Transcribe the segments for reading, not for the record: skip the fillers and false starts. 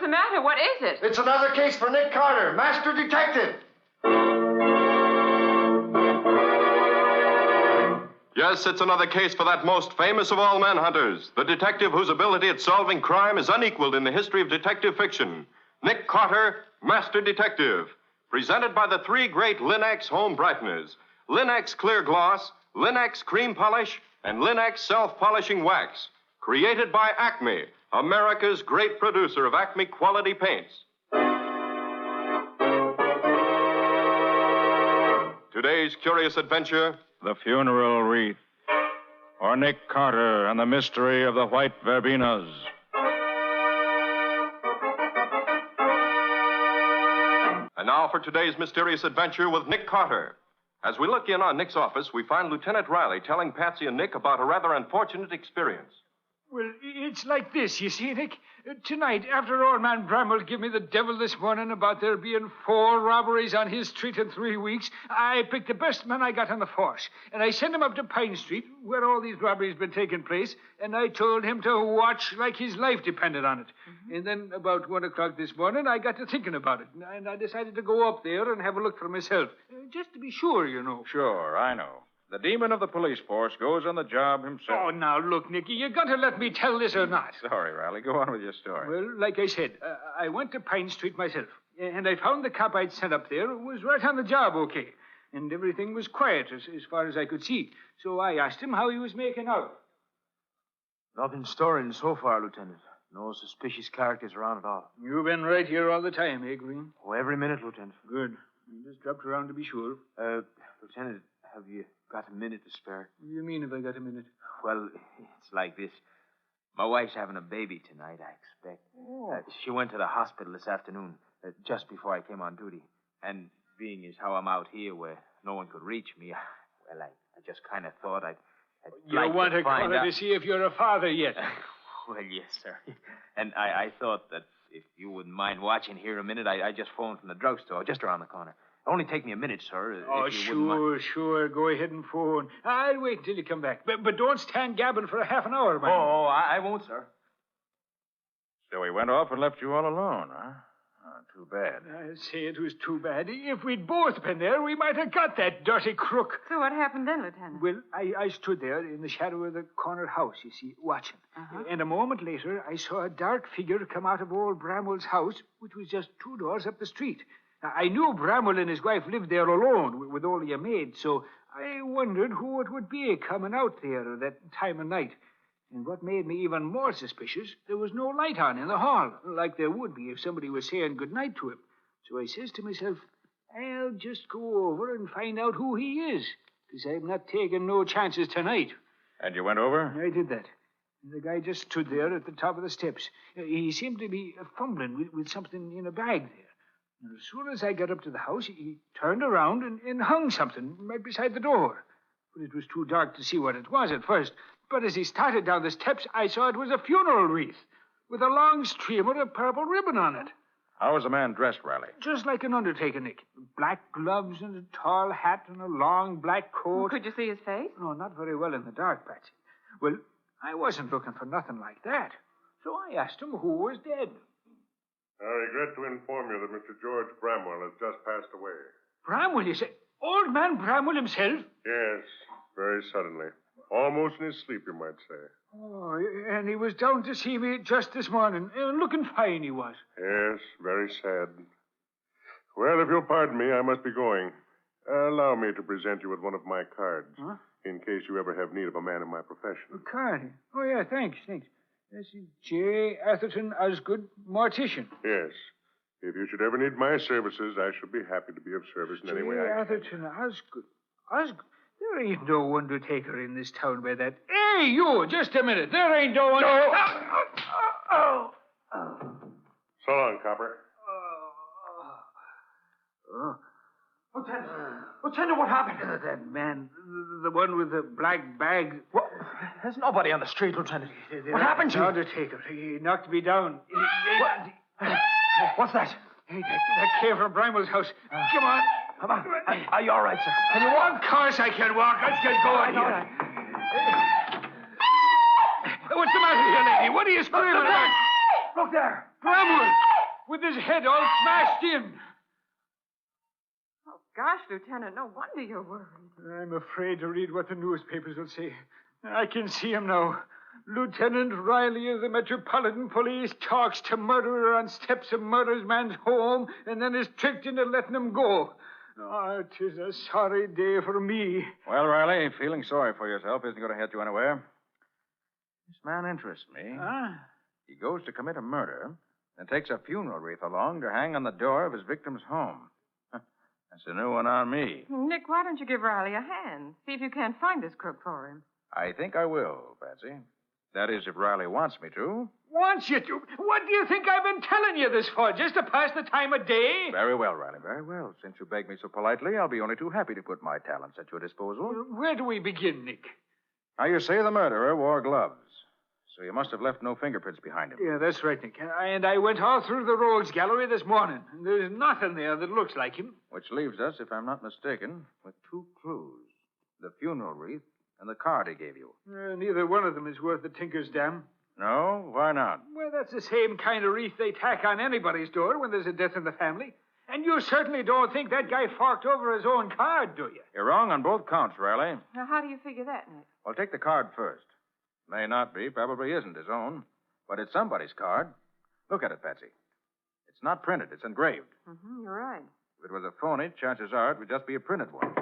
matter? What is it? It's another case for Nick Carter, Master Detective. Yes, it's another case for that most famous of all manhunters, the detective whose ability at solving crime is unequaled in the history of detective fiction. Nick Carter, Master Detective. Presented by the three great Linex home brighteners. Linex Clear Gloss, Linex Cream Polish, and Linex Self-Polishing Wax. Created by Acme, America's great producer of Acme quality paints. Today's curious adventure... The Funeral Wreath, or Nick Carter and the Mystery of the White Verbenas. And now for today's mysterious adventure with Nick Carter. As we look in on Nick's office, we find Lieutenant Riley telling Patsy and Nick about a rather unfortunate experience. Well, it's like this, you see, Nick. Tonight, after old man Bramwell gave me the devil this morning about there being 4 robberies on his street in 3 weeks, I picked the best man I got on the force, and I sent him up to Pine Street, where all these robberies been taking place, and I told him to watch like his life depended on it. Mm-hmm. And then about 1 o'clock this morning, I got to thinking about it, and I decided to go up there and have a look for myself, just to be sure, you know. Sure, I know. The demon of the police force goes on the job himself. Oh, now, look, Nicky, you got to let me tell this or not. Sorry, Riley. Go on with your story. Well, like I said, I went to Pine Street myself, and I found the cop I'd sent up there was right on the job okay, and everything was quiet as far as I could see. So I asked him how he was making out. Nothing stirring so far, Lieutenant. No suspicious characters around at all. You've been right here all the time, eh, Green? Oh, every minute, Lieutenant. Good. You just dropped around to be sure. Lieutenant, have you got a minute to spare? What do you mean, have I got a minute? Well, it's like this. My wife's having a baby tonight, I expect. Oh. She went to the hospital this afternoon, just before I came on duty. And being as how I'm out here where no one could reach me, I just kind of thought I'd you like want to call find her out... to see if you're a father yet? Well, yes, sir. And I thought that if you wouldn't mind watching here a minute, I just phoned from the drugstore just around the corner. It'll only take me a minute, sir. Oh, sure. Go ahead and phone. I'll wait until you come back. But don't stand gabbing for a half an hour, man. Oh, I won't, sir. So he went off and left you all alone, huh? Oh, too bad. I'll say it was too bad. If we'd both been there, we might have got that dirty crook. So what happened then, Lieutenant? Well, I stood there in the shadow of the corner house, you see, watching. Uh-huh. And a moment later, I saw a dark figure come out of old Bramwell's house, which was just 2 doors up the street. I knew Bramwell and his wife lived there alone, with only a maid, so I wondered who it would be coming out there at that time of night. And what made me even more suspicious, there was no light on in the hall, like there would be if somebody was saying goodnight to him. So I says to myself, I'll just go over and find out who he is, because I'm not taking no chances tonight. And you went over? I did that. And the guy just stood there at the top of the steps. He seemed to be fumbling with something in a bag there. And as soon as I got up to the house, he turned around and hung something right beside the door. But it was too dark to see what it was at first. But as he started down the steps, I saw it was a funeral wreath with a long streamer of purple ribbon on it. How was the man dressed, Riley? Just like an undertaker, Nick. Black gloves and a tall hat and a long black coat. Could you see his face? No, not very well in the dark, Patsy. Well, I wasn't looking for nothing like that. So I asked him who was dead. I regret to inform you that Mr. George Bramwell has just passed away. Bramwell, you say? Old man Bramwell himself? Yes, very suddenly. Almost in his sleep, you might say. Oh, and he was down to see me just this morning. Looking fine, he was. Yes, very sad. Well, if you'll pardon me, I must be going. Allow me to present you with one of my cards. Huh? In case you ever have need of a man in my profession. A card? Oh, yeah, thanks. This is J. Atherton Osgood, mortician. Yes. If you should ever need my services, I shall be happy to be of service in any way I can. Atherton Osgood. Osgood? There ain't no undertaker in this town by that. Hey, you! Just a minute. There ain't no one... No! So long, Copper. Lieutenant, what happened? That man, the one with the black bag. What? There's nobody on the street, Lieutenant. What happened to you? The undertaker. He knocked me down. What's that? Hey, that came from Bramwell's house. Come on. Come on. Are you all right, sir? Can you walk? Of course I can walk. Let's get going here. All right. What's the matter here, lady? What are you screaming about? Look there. Bramwell. with his head all smashed in. Oh, gosh, Lieutenant, no wonder you're worried. I'm afraid to read what the newspapers will say. I can see him now. Lieutenant Riley of the Metropolitan Police talks to murderer on steps of murder's man's home and then is tricked into letting him go. Oh, 'tis a sorry day for me. Well, Riley, feeling sorry for yourself isn't going to get you anywhere. This man interests me. Huh? He goes to commit a murder and takes a funeral wreath along to hang on the door of his victim's home. That's a new one on me. Nick, why don't you give Riley a hand? See if you can't find this crook for him. I think I will, Patsy. That is, if Riley wants me to. Wants you to? What do you think I've been telling you this for? Just to pass the time of day? Very well, Riley, very well. Since you begged me so politely, I'll be only too happy to put my talents at your disposal. Where do we begin, Nick? Now, you say the murderer wore gloves, so you must have left no fingerprints behind him. Yeah, that's right, Nick. And I went all through the Rogues Gallery this morning. There's nothing there that looks like him. Which leaves us, if I'm not mistaken, with two clues. The funeral wreath and the card he gave you. Neither one of them is worth the tinker's dam. No? Why not? Well, that's the same kind of wreath they tack on anybody's door when there's a death in the family. And you certainly don't think that guy forked over his own card, do you? You're wrong on both counts, Riley. Now, how do you figure that, Nick? Well, take the card first. May not be, probably isn't his own, but it's somebody's card. Look at it, Patsy. It's not printed, it's engraved. Mm-hmm, you're right. If it was a phony, chances are it would just be a printed one.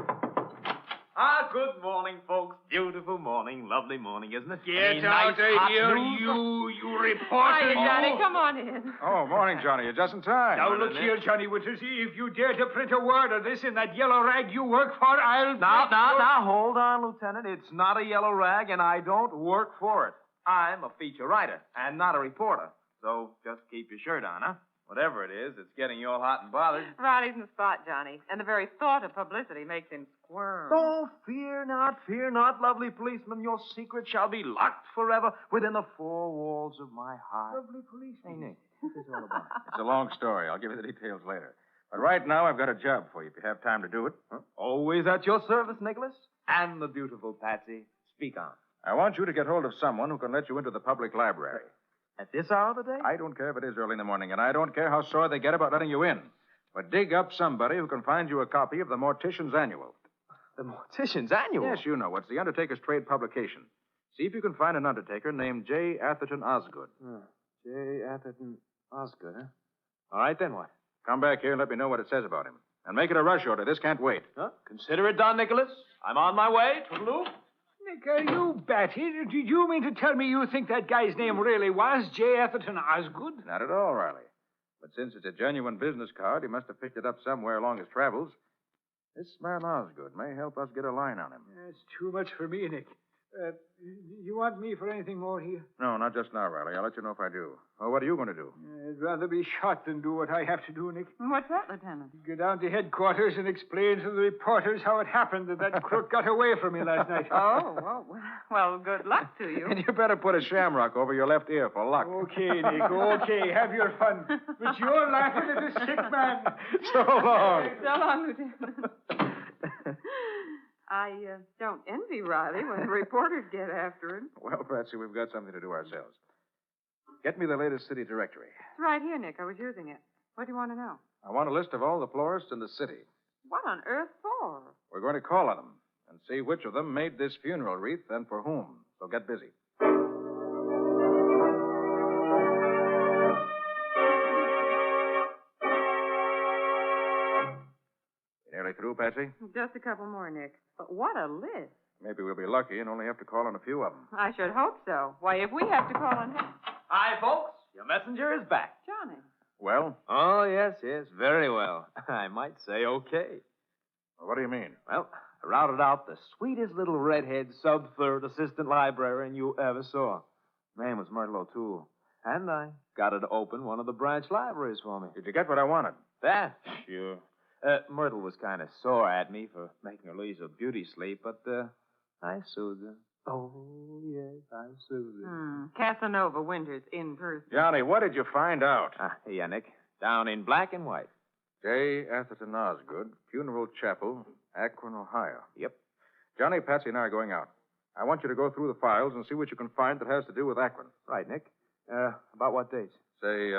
Good morning, folks. Beautiful morning. Lovely morning, isn't it? Get A out nice of hot here, news. you reporter. Hiya, Johnny. Come on in. Oh, morning, Johnny. You're just in time. Now, look here, Johnny Winters. If you dare to print a word of this in that yellow rag you work for, I'll... Now, hold on, Lieutenant. It's not a yellow rag, and I don't work for it. I'm a feature writer and not a reporter. So just keep your shirt on, huh? Whatever it is, it's getting you all hot and bothered. Riley's in the spot, Johnny. And the very thought of publicity makes him squirm. Oh, fear not, lovely policeman. Your secret shall be locked forever within the four walls of my heart. Lovely policeman. Hey, Nick, what's this all about? It's a long story. I'll give you the details later. But right now, I've got a job for you if you have time to do it. Huh? Always at your service, Nicholas. And the beautiful Patsy. Speak on. I want you to get hold of someone who can let you into the public library. At this hour of the day? I don't care if it is early in the morning, and I don't care how sore they get about letting you in. But dig up somebody who can find you a copy of the Mortician's Annual. The Mortician's Annual? Yes, you know. It's the Undertaker's trade publication. See if you can find an undertaker named J. Atherton Osgood. J. Atherton Osgood, huh? All right, then what? Come back here and let me know what it says about him. And make it a rush order. This can't wait. Huh? Consider it done, Nicholas. I'm on my way. Toodaloo. Nick, are you batty? Did you mean to tell me you think that guy's name really was J. Atherton Osgood? Not at all, Riley. But since it's a genuine business card, he must have picked it up somewhere along his travels. This man Osgood may help us get a line on him. That's too much for me, Nick. You want me for anything more here? No, not just now, Riley. I'll let you know if I do. Well, what are you going to do? I'd rather be shot than do what I have to do, Nick. What's that, Lieutenant? Go down to headquarters and explain to the reporters how it happened that crook got away from me last night. Oh, well, good luck to you. And you better put a shamrock over your left ear for luck. Okay, Nick, okay. Have your fun. But you're laughing at a sick man. So long. So long, Lieutenant. I don't envy Riley when the reporters get after him. Well, Patsy, we've got something to do ourselves. Get me the latest city directory. It's right here, Nick. I was using it. What do you want to know? I want a list of all the florists in the city. What on earth for? We're going to call on them and see which of them made this funeral wreath and for whom. So get busy. Nearly through, Patsy? Just a couple more, Nick. But what a list. Maybe we'll be lucky and only have to call on a few of them. I should hope so. Why, if we have to call on him... Hi, folks. Your messenger is back. Johnny. Well? Oh, yes, very well. I might say okay. What do you mean? Well, I routed out the sweetest little redhead sub-third assistant librarian you ever saw. Name was Myrtle O'Toole. And I got her to open one of the branch libraries for me. Did you get what I wanted? That? Sure. Myrtle was kind of sore at me for making her lose her beauty sleep, but I soothed her. Oh, yes, I soothed her. Casanova Winters in person. Johnny, what did you find out? Here, Nick. Down in black and white. J. Atherton Osgood, Funeral Chapel, Akron, Ohio. Yep. Johnny, Patsy, and I are going out. I want you to go through the files and see what you can find that has to do with Akron. Right, Nick. About what dates? Say,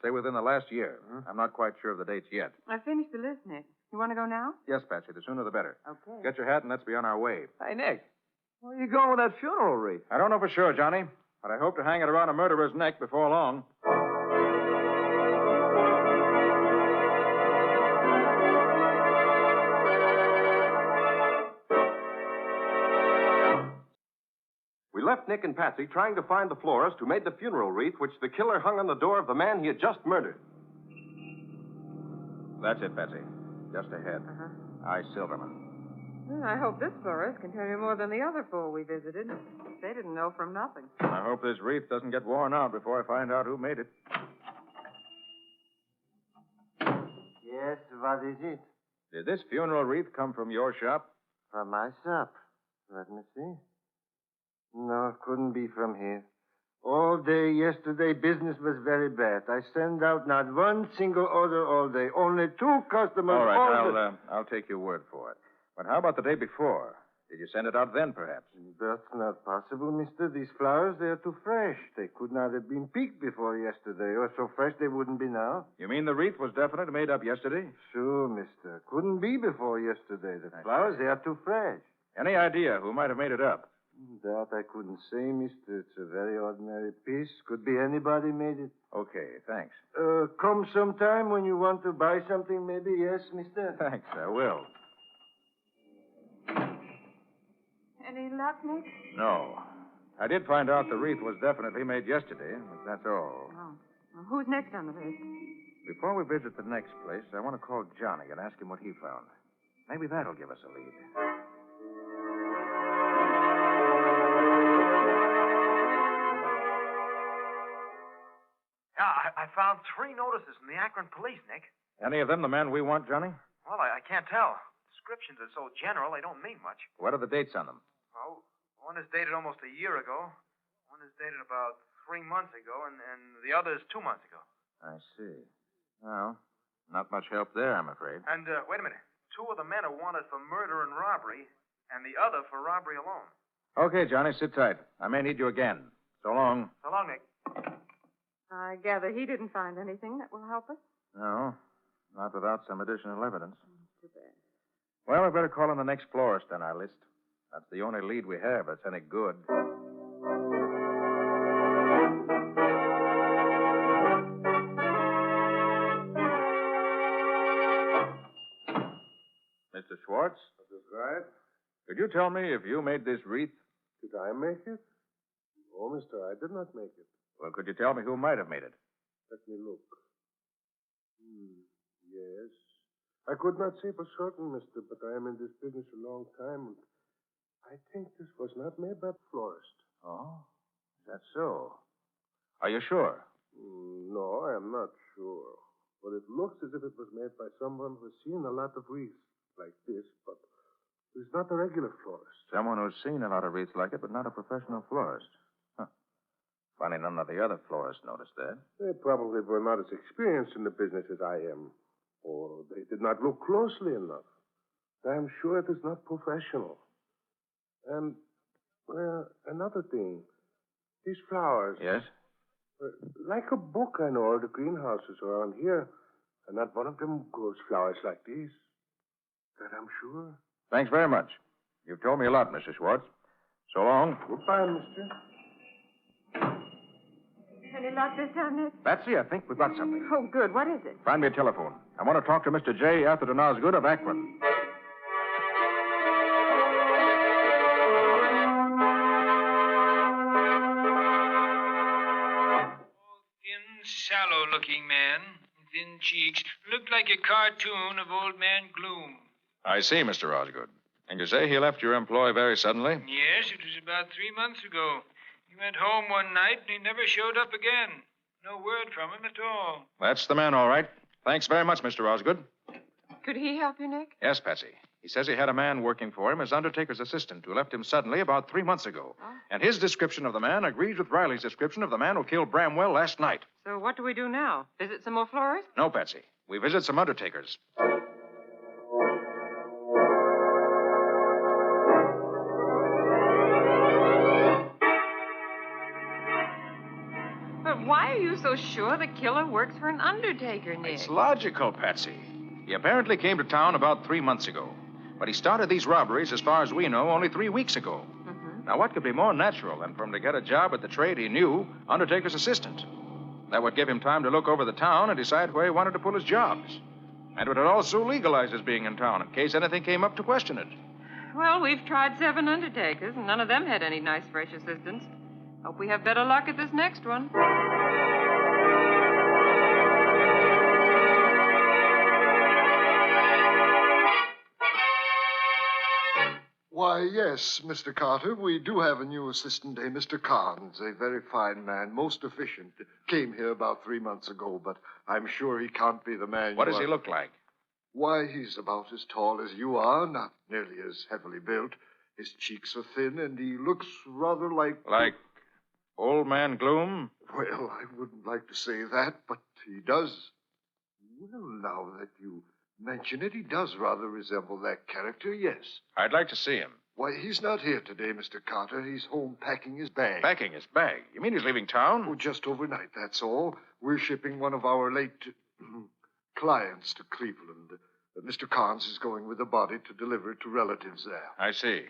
Say within the last year. I'm not quite sure of the dates yet. I finished the list, Nick. You want to go now? Yes, Patsy, the sooner the better. Okay. Get your hat and let's be on our way. Hey, Nick, where are you going with that funeral wreath? I don't know for sure, Johnny, but I hope to hang it around a murderer's neck before long. We left Nick and Patsy trying to find the florist who made the funeral wreath which the killer hung on the door of the man he had just murdered. That's it, Patsy. Just ahead. I, Silverman. Well, I hope this florist can tell you more than the other four we visited. They didn't know from nothing. I hope this wreath doesn't get worn out before I find out who made it. Yes, what is it? Did this funeral wreath come from your shop? From my shop. Let me see. No, it couldn't be from here. All day yesterday, business was very bad. I sent out not one single order all day. Only 2 customers. All right, ordered. I'll take your word for it. But how about the day before? Did you send it out then, perhaps? That's not possible, mister. These flowers, they are too fresh. They could not have been picked before yesterday, or so fresh they wouldn't be now. You mean the wreath was definitely made up yesterday? Sure, mister. Couldn't be before yesterday. The flowers, they are too fresh. Any idea who might have made it up? That I couldn't say, mister. It's a very ordinary piece. Could be anybody made it. Okay, thanks. Come sometime when you want to buy something, maybe. Yes, mister? Thanks, I will. Any luck, Nick? No. I did find out the wreath was definitely made yesterday, but that's all. Oh. Well, who's next on the list? Before we visit the next place, I want to call Johnny and ask him what he found. Maybe that'll give us a lead. Yeah, I found 3 notices from the Akron police, Nick. Any of them the man we want, Johnny? Well, I can't tell. Descriptions are so general, they don't mean much. What are the dates on them? Oh, one is dated almost a year ago. One is dated about 3 months ago, and the other is 2 months ago. I see. Well, not much help there, I'm afraid. And, wait a minute. 2 of the men are wanted for murder and robbery, and the other for robbery alone. Okay, Johnny, sit tight. I may need you again. So long. So long, Nick. I gather he didn't find anything that will help us. No, not without some additional evidence. Too bad. Well, we better call in the next florist on our list. That's the only lead we have that's any good. Mr. Schwartz? That's right. Could you tell me if you made this wreath? Did I make it? Oh, mister, I did not make it. Well, could you tell me who might have made it? Let me look. Yes. I could not say for certain, mister, but I am in this business a long time, and I think this was not made by the florist. Oh, is that so? Are you sure? No, I am not sure. But it looks as if it was made by someone who has seen a lot of wreaths like this, but who's not a regular florist. Someone who's seen a lot of wreaths like it, but not a professional florist. Huh. Funny none of the other florists noticed that. They probably were not as experienced in the business as I am. Or they did not look closely enough. I am sure it is not professional. And, well, another thing. These flowers. Yes? Like a book, I know all the greenhouses around here. And not one of them grows flowers like these. That I'm sure. Thanks very much. You've told me a lot, Mr. Schwartz. So long. Goodbye, mister. Any luck this time, Nick? Patsy, I think we've got something. Oh, good. What is it? Find me a telephone. I want to talk to Mr. J. Atherton Osgood of Akron. Thin, sallow-looking man, thin cheeks, looked like a cartoon of Old Man Gloom. I see, Mr. Osgood. And you say he left your employ very suddenly? Yes, it was about 3 months ago. He went home one night and he never showed up again. No word from him at all. That's the man, all right. Thanks very much, Mr. Osgood. Could he help you, Nick? Yes, Patsy. He says he had a man working for him as undertaker's assistant who left him suddenly about 3 months ago. Oh. And his description of the man agrees with Riley's description of the man who killed Bramwell last night. So what do we do now? Visit some more florists? No, Patsy. We visit some undertakers. why are you so sure the killer works for an undertaker, Nick? It's logical, Patsy. He apparently came to town about 3 months ago. But he started these robberies, as far as we know, only 3 weeks ago. Mm-hmm. Now, what could be more natural than for him to get a job at the trade he knew, undertaker's assistant? That would give him time to look over the town and decide where he wanted to pull his jobs. And it would also legalize his being in town in case anything came up to question it. Well, we've tried 7 undertakers, and none of them had any nice, fresh assistants. Hope we have better luck at this next one. Why, yes, Mr. Carter, we do have a new assistant, a Mr. Carnes, a very fine man, most efficient. Came here about 3 months ago, but I'm sure he can't be the man What does he look like? Why, he's about as tall as you are, not nearly as heavily built. His cheeks are thin, and he looks rather like... Like Old Man Gloom? Well, I wouldn't like to say that, but he does. Well, now that you mention it, he does rather resemble that character, yes. I'd like to see him. Why, he's not here today, Mr. Carter. He's home packing his bag. Packing his bag? You mean he's leaving town? Oh, just overnight, that's all. We're shipping one of our late clients to Cleveland. Mr. Carnes is going with the body to deliver it to relatives there. I see.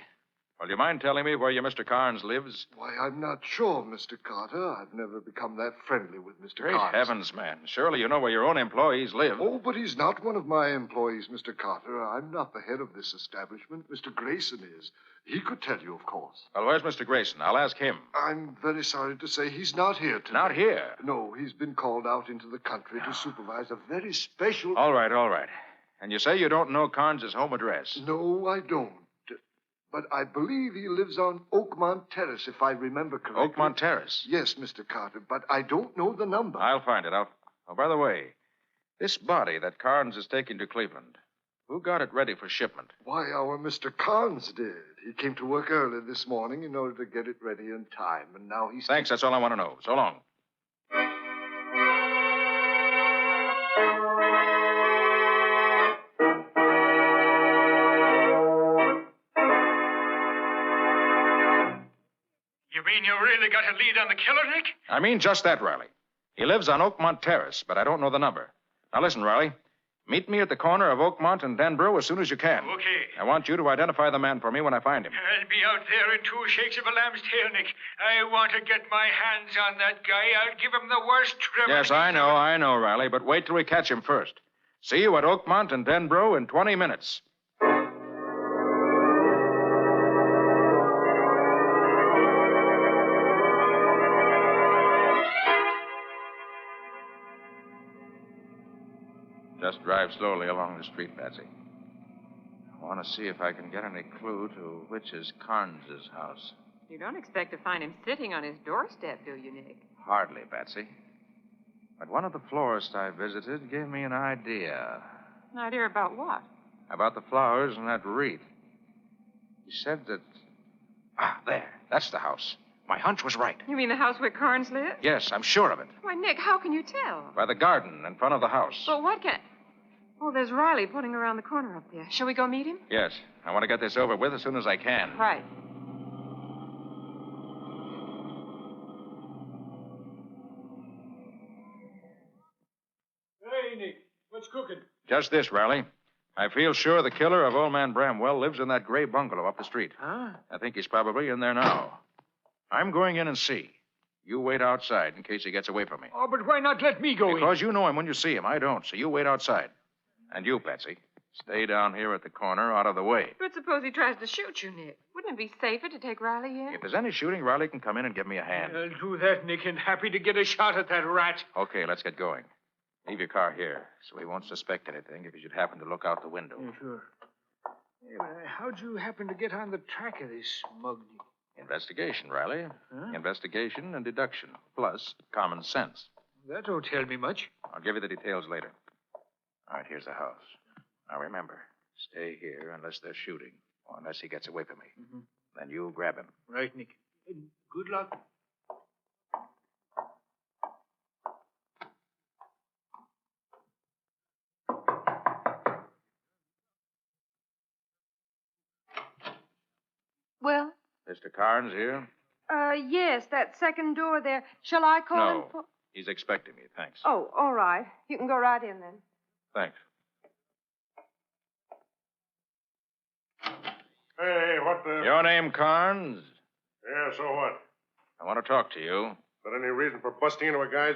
Well, do you mind telling me where your Mr. Carnes lives? Why, I'm not sure, Mr. Carter. I've never become that friendly with Mr. Great Carnes. heavens, man. Surely you know where your own employees live. Oh, but he's not one of my employees, Mr. Carter. I'm not the head of this establishment. Mr. Grayson is. He could tell you, of course. Well, where's Mr. Grayson? I'll ask him. I'm very sorry to say he's not here today. Not here? No, he's been called out into the country to supervise a very special... All right, all right. And you say you don't know Carnes' home address? No, I don't. But I believe he lives on Oakmont Terrace, if I remember correctly. Oakmont Terrace? Yes, Mr. Carter, but I don't know the number. I'll find it. Oh, by the way, this body that Carnes is taking to Cleveland, who got it ready for shipment? Why, our Mr. Carnes did. He came to work early this morning in order to get it ready in time, and now he's... Thanks, that's all I want to know. So long. You mean you really got a lead on the killer, Nick? I mean just that, Riley. He lives on Oakmont Terrace, but I don't know the number. Now listen, Riley. Meet me at the corner of Oakmont and Denbrough as soon as you can. Okay. I want you to identify the man for me when I find him. I'll be out there in 2 shakes of a lamb's tail, Nick. I want to get my hands on that guy. I'll give him the worst trouble. Yes, I know, Riley, but wait till we catch him first. See you at Oakmont and Denbrough in 20 minutes. Just drive slowly along the street, Patsy. I want to see if I can get any clue to which is Carnes' house. You don't expect to find him sitting on his doorstep, do you, Nick? Hardly, Patsy. But one of the florists I visited gave me an idea. An idea about what? About the flowers in that wreath. He said that... Ah, there. That's the house. My hunch was right. You mean the house where Carnes lives? Yes, I'm sure of it. Why, Nick, how can you tell? By the garden in front of the house. Well, what can... Oh, there's Riley pulling around the corner up there. Shall we go meet him? Yes. I want to get this over with as soon as I can. Right. Hey, Nick. What's cooking? Just this, Riley. I feel sure the killer of Old Man Bramwell lives in that gray bungalow up the street. Huh? I think he's probably in there now. I'm going in and see. You wait outside in case he gets away from me. Oh, but why not let me go in? Because you know him when you see him. I don't, so you wait outside. And you, Patsy, stay down here at the corner out of the way. But suppose he tries to shoot you, Nick. Wouldn't it be safer to take Riley in? If there's any shooting, Riley can come in and give me a hand. I'll do that, Nick, and happy to get a shot at that rat. Okay, let's get going. Leave your car here so he won't suspect anything if he should happen to look out the window. Yeah, sure. Hey, but how'd you happen to get on the track of this smug, Nick? Investigation, Riley. Huh? Investigation and deduction, plus common sense. That don't tell me much. I'll give you the details later. All right, here's the house. Now remember, stay here unless they're shooting, or unless he gets away from me. Mm-hmm. Then you grab him. Right, Nick. And good luck. Well? Mr. Carnes here? Yes, that second door there. Shall I call him? No. He's expecting me. Thanks. Oh, all right. You can go right in then. Thanks. Hey, what the... Your name, Carnes? Yeah, so what? I want to talk to you. Is that any reason for busting into a guy's...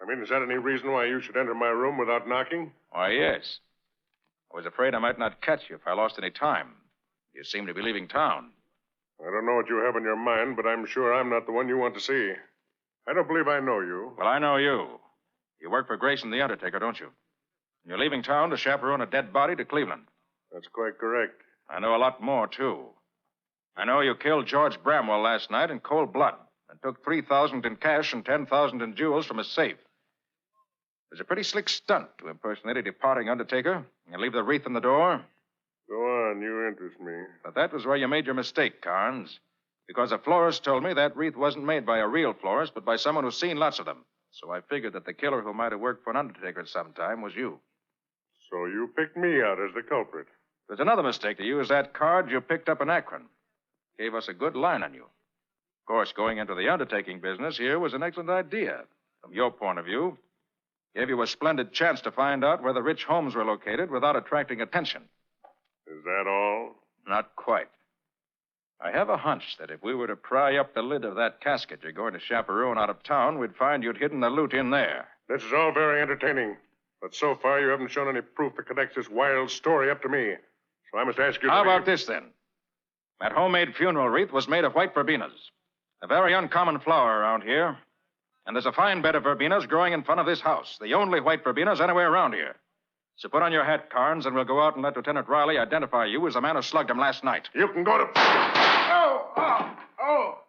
I mean, is that any reason why you should enter my room without knocking? Why, yes. I was afraid I might not catch you if I lost any time. You seem to be leaving town. I don't know what you have in your mind, but I'm sure I'm not the one you want to see. I don't believe I know you. Well, I know you. You work for Grayson the Undertaker, don't you? You're leaving town to chaperone a dead body to Cleveland. That's quite correct. I know a lot more, too. I know you killed George Bramwell last night in cold blood and took $3,000 in cash and $10,000 in jewels from his safe. It was a pretty slick stunt to impersonate a departing Undertaker and leave the wreath in the door. Go on, you interest me. But that was where you made your mistake, Carnes. Because a florist told me that wreath wasn't made by a real florist, but by someone who's seen lots of them. So I figured that the killer who might have worked for an Undertaker sometime was you. So you picked me out as the culprit. There's another mistake to use that card you picked up in Akron. Gave us a good line on you. Of course, going into the undertaking business here was an excellent idea. From your point of view, gave you a splendid chance to find out where the rich homes were located without attracting attention. Is that all? Not quite. I have a hunch that if we were to pry up the lid of that casket you're going to chaperone out of town, we'd find you'd hidden the loot in there. This is all very entertaining. But so far, you haven't shown any proof that connects this wild story up to me. So I must ask you to... How about this, then? That homemade funeral wreath was made of white verbenas, a very uncommon flower around here. And there's a fine bed of verbenas growing in front of this house, the only white verbenas anywhere around here. So put on your hat, Carnes, and we'll go out and let Lieutenant Riley identify you as the man who slugged him last night. You can go to... Oh!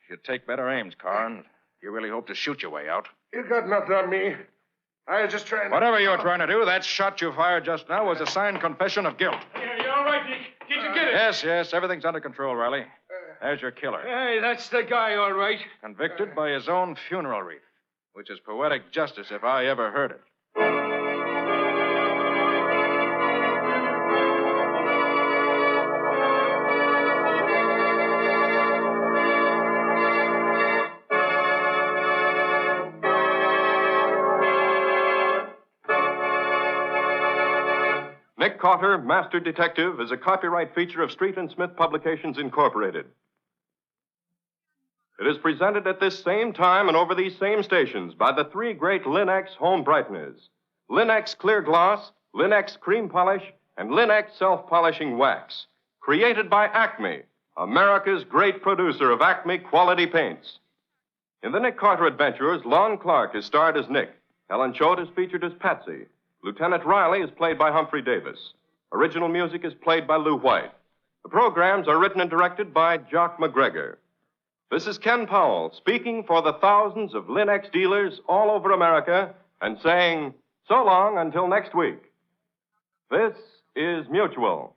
Should take better aims, Carnes. You really hope to shoot your way out. You got nothing on me. I was just trying to... Whatever you were trying to do, that shot you fired just now was a signed confession of guilt. Yeah, you all right, Dick? Did you get it? Yes, everything's under control, Riley. There's your killer. Hey, that's the guy, all right. Convicted by his own funeral wreath, which is poetic justice if I ever heard it. Nick Carter, Master Detective, is a copyright feature of Street and Smith Publications, Incorporated. It is presented at this same time and over these same stations by the three great Linex home brighteners. Linex Clear Gloss, Linex Cream Polish, and Linex Self-Polishing Wax. Created by Acme, America's great producer of Acme quality paints. In the Nick Carter Adventurers, Lon Clark is starred as Nick. Helen Choate is featured as Patsy. Lieutenant Riley is played by Humphrey Davis. Original music is played by Lou White. The programs are written and directed by Jock McGregor. This is Ken Powell speaking for the thousands of Linex dealers all over America and saying so long until next week. This is Mutual.